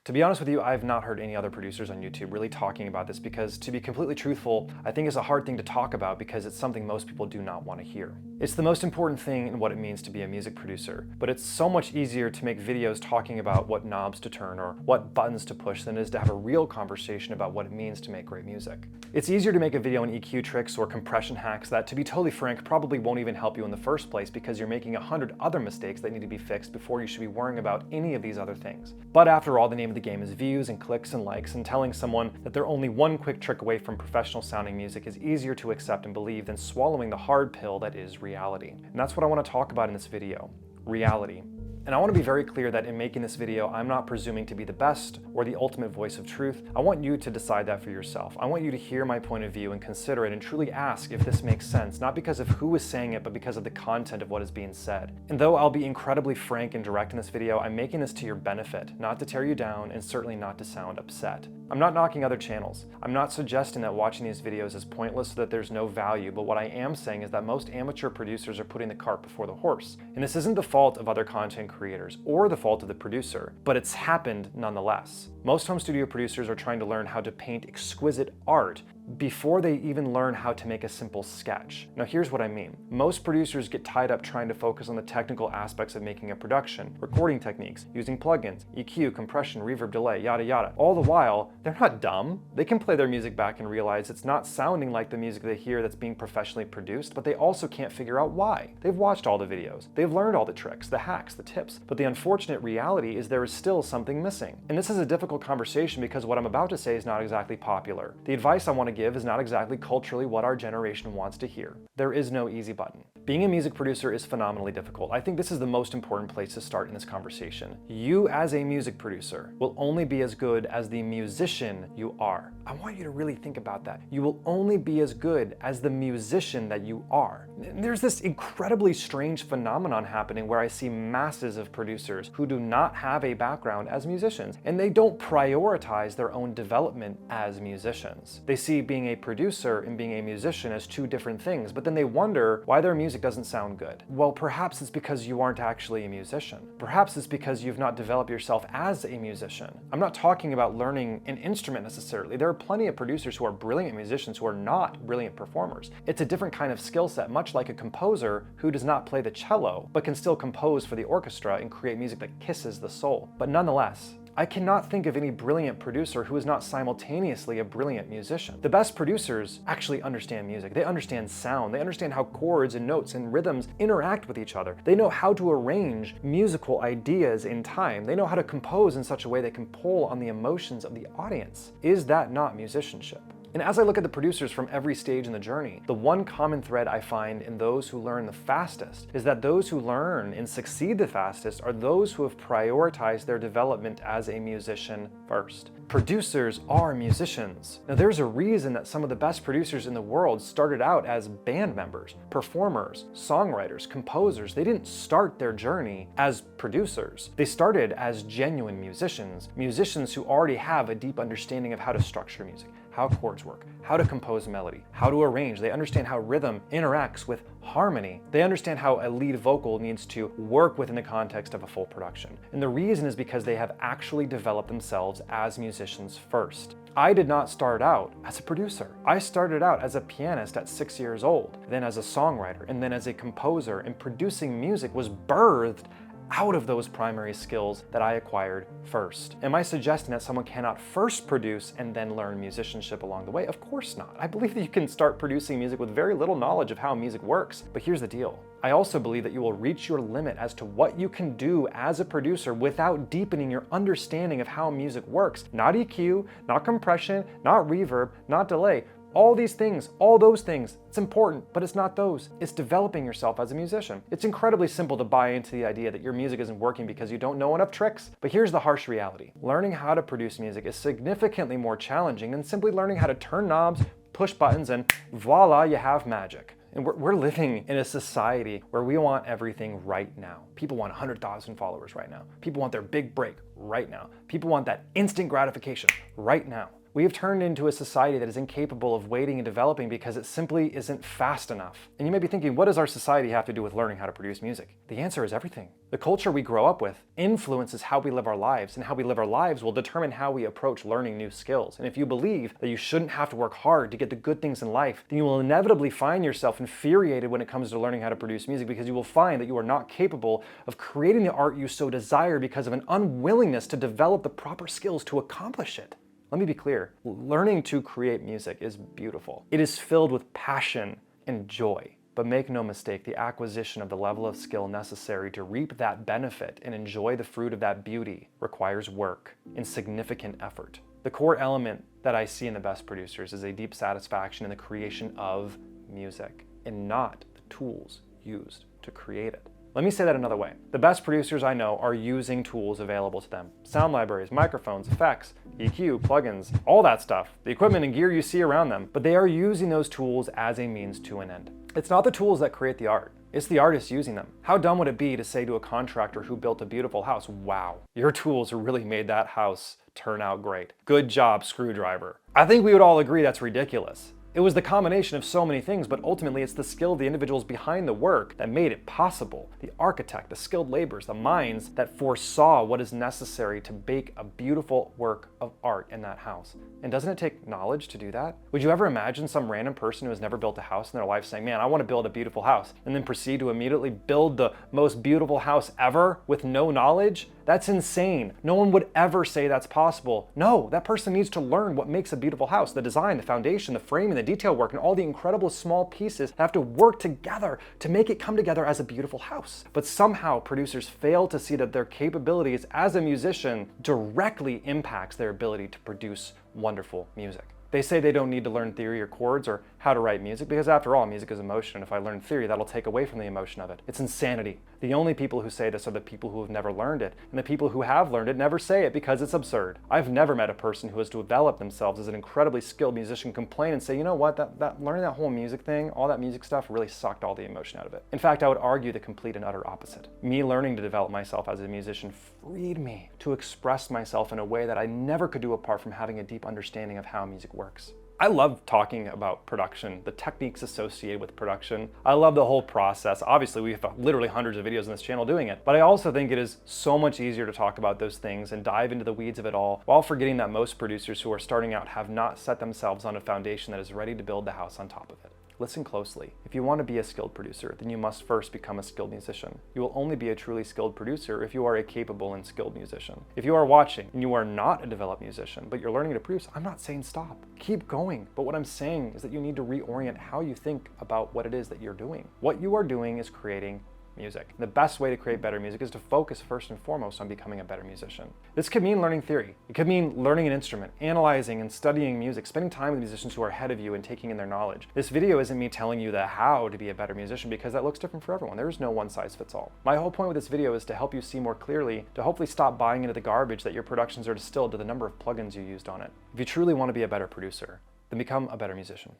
To be honest with you, I've not heard any other producers on YouTube really talking about this because, to be completely truthful, I think it's a hard thing to talk about because it's something most people do not want to hear. It's the most important thing in what it means to be a music producer, but it's so much easier to make videos talking about what knobs to turn or what buttons to push than it is to have a real conversation about what it means to make great music. It's easier to make a video on EQ tricks or compression hacks that, to be totally frank, probably won't even help you in the first place because you're making 100 other mistakes that need to be fixed before you should be worrying about any of these other things. But after all, the name of the game is views and clicks and likes, and telling someone that they're only one quick trick away from professional sounding music is easier to accept and believe than swallowing the hard pill that is reality. And that's what I want to talk about in this video: reality. And I want to be very clear that in making this video, I'm not presuming to be the best or the ultimate voice of truth. I want you to decide that for yourself. I want you to hear my point of view and consider it and truly ask if this makes sense, not because of who is saying it, but because of the content of what is being said. And though I'll be incredibly frank and direct in this video, I'm making this to your benefit, not to tear you down and certainly not to sound upset. I'm not knocking other channels. I'm not suggesting that watching these videos is pointless so that there's no value, but what I am saying is that most amateur producers are putting the cart before the horse. And this isn't the fault of other content creators or the fault of the producer, but it's happened nonetheless. Most home studio producers are trying to learn how to paint exquisite art before they even learn how to make a simple sketch. Now here's what I mean. Most producers get tied up trying to focus on the technical aspects of making a production, recording techniques, using plugins, EQ, compression, reverb, delay, yada yada. All the while, they're not dumb. They can play their music back and realize it's not sounding like the music they hear that's being professionally produced, but they also can't figure out why. They've watched all the videos, they've learned all the tricks, the hacks, the tips, but the unfortunate reality is there is still something missing. And this is a difficult conversation because what I'm about to say is not exactly popular. The advice I want to give is not exactly culturally what our generation wants to hear. There is no easy button. Being a music producer is phenomenally difficult. I think this is the most important place to start in this conversation. You as a music producer will only be as good as the musician you are. I want you to really think about that. You will only be as good as the musician that you are. There's this incredibly strange phenomenon happening where I see masses of producers who do not have a background as musicians, and they don't prioritize their own development as musicians. They see being a producer and being a musician as two different things, but then they wonder why their music doesn't sound good. Well, perhaps it's because you aren't actually a musician. Perhaps it's because you've not developed yourself as a musician. I'm not talking about learning an instrument necessarily. There are plenty of producers who are brilliant musicians who are not brilliant performers. It's a different kind of skill set, much like a composer who does not play the cello, but can still compose for the orchestra and create music that kisses the soul. But nonetheless, I cannot think of any brilliant producer who is not simultaneously a brilliant musician. The best producers actually understand music. They understand sound. They understand how chords and notes and rhythms interact with each other. They know how to arrange musical ideas in time. They know how to compose in such a way that can pull on the emotions of the audience. Is that not musicianship? And as I look at the producers from every stage in the journey, the one common thread I find in those who learn the fastest is that those who learn and succeed the fastest are those who have prioritized their development as a musician first. Producers are musicians. Now there's a reason that some of the best producers in the world started out as band members, performers, songwriters, composers. They didn't start their journey as producers. They started as genuine musicians, musicians who already have a deep understanding of how to structure music, how chords work, how to compose melody, how to arrange. They understand how rhythm interacts with harmony. They understand how a lead vocal needs to work within the context of a full production. And the reason is because they have actually developed themselves as musicians first. I did not start out as a producer. I started out as a pianist at 6 years old, then as a songwriter, and then as a composer, and producing music was birthed out of those primary skills that I acquired first. Am I suggesting that someone cannot first produce and then learn musicianship along the way? Of course not. I believe that you can start producing music with very little knowledge of how music works. But here's the deal. I also believe that you will reach your limit as to what you can do as a producer without deepening your understanding of how music works. Not EQ, not compression, not reverb, not delay. All these things, all those things, it's important, but it's not those. It's developing yourself as a musician. It's incredibly simple to buy into the idea that your music isn't working because you don't know enough tricks. But here's the harsh reality. Learning how to produce music is significantly more challenging than simply learning how to turn knobs, push buttons, and voila, you have magic. And we're living in a society where we want everything right now. People want 100,000 followers right now. People want their big break right now. People want that instant gratification right now. We have turned into a society that is incapable of waiting and developing because it simply isn't fast enough. And you may be thinking, what does our society have to do with learning how to produce music? The answer is everything. The culture we grow up with influences how we live our lives, and how we live our lives will determine how we approach learning new skills. And if you believe that you shouldn't have to work hard to get the good things in life, then you will inevitably find yourself infuriated when it comes to learning how to produce music, because you will find that you are not capable of creating the art you so desire because of an unwillingness to develop the proper skills to accomplish it. Let me be clear, learning to create music is beautiful. It is filled with passion and joy. But make no mistake, the acquisition of the level of skill necessary to reap that benefit and enjoy the fruit of that beauty requires work and significant effort. The core element that I see in the best producers is a deep satisfaction in the creation of music, and not the tools used to create it. Let me say that another way. The best producers I know are using tools available to them. Sound libraries, microphones, effects, EQ, plugins, all that stuff, the equipment and gear you see around them, but they are using those tools as a means to an end. It's not the tools that create the art. It's the artist using them. How dumb would it be to say to a contractor who built a beautiful house, wow, your tools really made that house turn out great. Good job, screwdriver. I think we would all agree that's ridiculous. It was the combination of so many things, but ultimately it's the skill of the individuals behind the work that made it possible. The architect, the skilled laborers, the minds that foresaw what is necessary to bake a beautiful work of art in that house. And doesn't it take knowledge to do that? Would you ever imagine some random person who has never built a house in their life saying, man, I want to build a beautiful house, and then proceed to immediately build the most beautiful house ever with no knowledge? That's insane. No one would ever say that's possible. No, that person needs to learn what makes a beautiful house, the design, the foundation, the framing, the detail work, and all the incredible small pieces that have to work together to make it come together as a beautiful house. But somehow producers fail to see that their capabilities as a musician directly impacts their ability to produce wonderful music. They say they don't need to learn theory or chords or how to write music because after all, music is emotion, and if I learn theory, that'll take away from the emotion of it. It's insanity. The only people who say this are the people who have never learned it, and the people who have learned it never say it because it's absurd. I've never met a person who has developed themselves as an incredibly skilled musician complain and say, you know what, that learning that whole music thing, all that music stuff really sucked all the emotion out of it. In fact, I would argue the complete and utter opposite. Me learning to develop myself as a musician freed me to express myself in a way that I never could do apart from having a deep understanding of how music works. I love talking about production, the techniques associated with production. I love the whole process. Obviously, we have literally hundreds of videos on this channel doing it, but I also think it is so much easier to talk about those things and dive into the weeds of it all, while forgetting that most producers who are starting out have not set themselves on a foundation that is ready to build the house on top of it. Listen closely. If you want to be a skilled producer, then you must first become a skilled musician. You will only be a truly skilled producer if you are a capable and skilled musician. If you are watching and you are not a developed musician, but you're learning to produce, I'm not saying stop. Keep going. But what I'm saying is that you need to reorient how you think about what it is that you're doing. What you are doing is creating music. The best way to create better music is to focus first and foremost on becoming a better musician. This could mean learning theory. It could mean learning an instrument, analyzing and studying music, spending time with musicians who are ahead of you and taking in their knowledge. This video isn't me telling you the how to be a better musician because that looks different for everyone. There is no one size fits all. My whole point with this video is to help you see more clearly, to hopefully stop buying into the garbage that your productions are distilled to the number of plugins you used on it. If you truly want to be a better producer, then become a better musician.